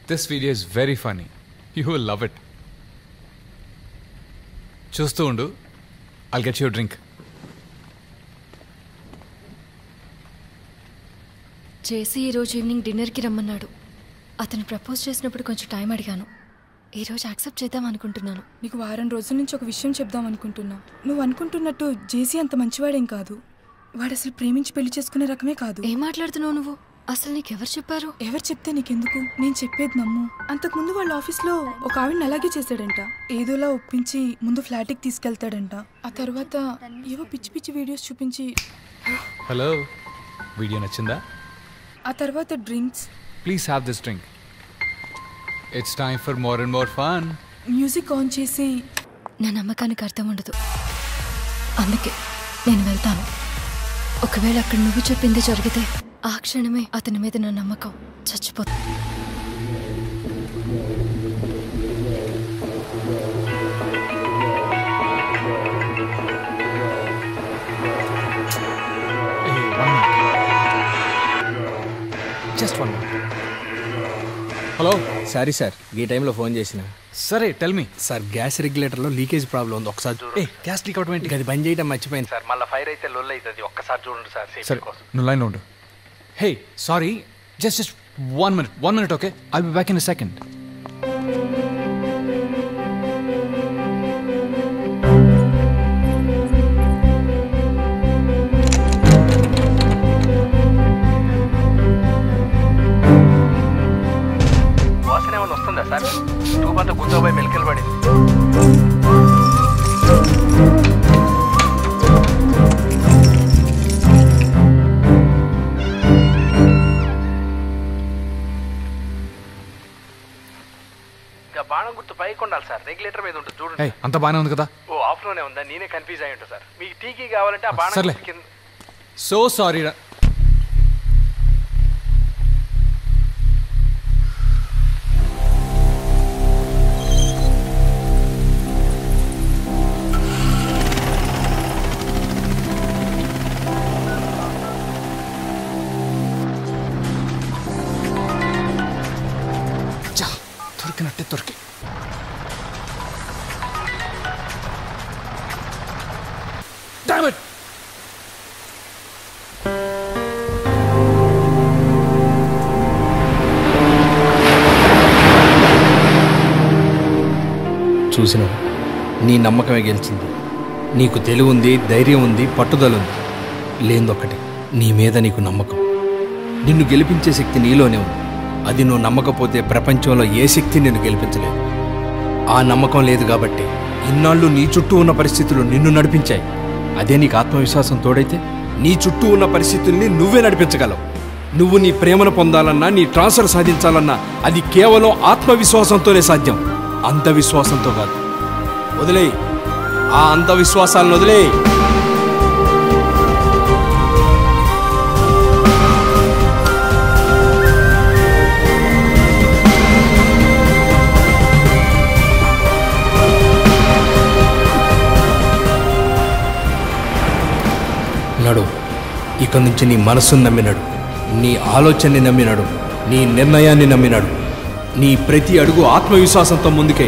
This video is very funny. You will love it. చూస్తూ ఉండు. I'll get you a drink. చేసి ఈరోజు evening డిన్నర్కి రమ్మన్నాడు. అతను ప్రపోజ్ చేసినప్పుడు కొంచెం టైం అడిగాను. ఈరోజు యాక్సెప్ట్ చేద్దాం అనుకుంటున్నాను. నీకు వారం రోజుల నుంచి ఒక విషయం చెప్దాం అనుకుంటున్నా. నువ్వు అనుకుంటున్నట్టు జేసీ అంత మంచివాడేం కాదు. వాడు అసలు ప్రేమించి పెళ్లి చేసుకునే రకమే కాదు. ఏం మాట్లాడుతున్నావు నువ్వు? అసలు నీకెవరు చెప్పారు? ఎవరు చెప్తే నీకెందుకు? నేను చెప్పేది నమ్ము. అంతకుముందు వాళ్ళ ఆఫీస్లో ఒక ఆవిడని అలాగే చేశాడంట. ఏదోలా ఒప్పించి ముందు ఫ్లాట్కి తీసుకెళ్తాడంట. ఆ తర్వాత ఏవో పిచ్చి పిచ్చి వీడియోస్ చూపించి. హలో, వీడియో నచ్చిందా? ఆ తర్వాత drinks. Please have this drink. It's time for more and more fun. Music on చేసి. నా నమ్మకానికి అర్థం ఉండదు, అందుకే నేను వెళ్తాను. ఒకవేళ అక్కడ నువ్వు చెప్పింది జరిగితే ఆ క్షణమే అతని మీద నా నమ్మకం చచ్చిపోతుంది. Just 1 minute. Hello, sorry sir, ఈ టైంలో ఫోన్ చేసిన. సరే, టెల్ మీ. సార్, గ్యాస్ రెగ్యులేటర్లో లీకేజ్ ప్రాబ్లం ఉంది, ఒకసారి చూడండి. గ్యాస్ లీక్ అవడం ఏంటి? అది బంద్ చేయడం మర్చిపోయింది సార్. మళ్ళీ ఫైర్ అయితే లొల్ అవుతుంది, ఒక్కసారి చూడండి సార్. సరే, నువ్వు లైన్లో ఉండు. Hey, sorry, just 1 minute, okay? I'll be back in a second. వాసన ఏమైనా వస్తుందా సార్? ట్యూబ్ అంతా గుంతపోయి మెలికలు పడింది. బాణం గుర్తు పైకి ఉండాలి సార్, రెగ్యులేటర్ మీద ఉంటుంది చూడండి. అంత బాగానే ఉంది కదా? ఓ, ఆఫ్ లోనే ఉందా? నేనే కన్ఫ్యూజ్ అయి ఉంటా సార్. మీకు టీకీ కావాలంటే ఆ బాణం సర్లే. సో సారీ రా. దొరికినట్టే దొరికి. Damn it! చూసినావు, నీ నమ్మకమే గెలిచింది. నీకు తెలివి ఉంది, ధైర్యం ఉంది, పట్టుదల ఉంది. లేదొక్కటి, నీ మీద నీకు నమ్మకం. నిన్ను గెలిపించే శక్తి నీలోనే ఉంది. అది నువ్వు నమ్మకపోతే ప్రపంచంలో ఏ శక్తి నిన్ను గెలిపించలేదు. ఆ నమ్మకం లేదు కాబట్టి ఇన్నాళ్ళు నీ చుట్టూ ఉన్న పరిస్థితులు నిన్ను నడిపించాయి. అదే నీకు ఆత్మవిశ్వాసం తోడైతే నీ చుట్టూ ఉన్న పరిస్థితుల్ని నువ్వే నడిపించగలవు. నువ్వు నీ ప్రేమను పొందాలన్నా, నీ ట్రాన్స్ఫర్ సాధించాలన్నా అది కేవలం ఆత్మవిశ్వాసంతోనే సాధ్యం, అంధవిశ్వాసంతో కాదు. వదిలేయి, ఆ అంధవిశ్వాసాలను వదిలేయి. నడు, ఇక నుంచి నీ మనస్సును నమ్మినాడు, నీ ఆలోచనని నమ్మినాడు, నీ నిర్ణయాన్ని నమ్మినాడు. నీ ప్రతి అడుగు ఆత్మవిశ్వాసంతో ముందుకే.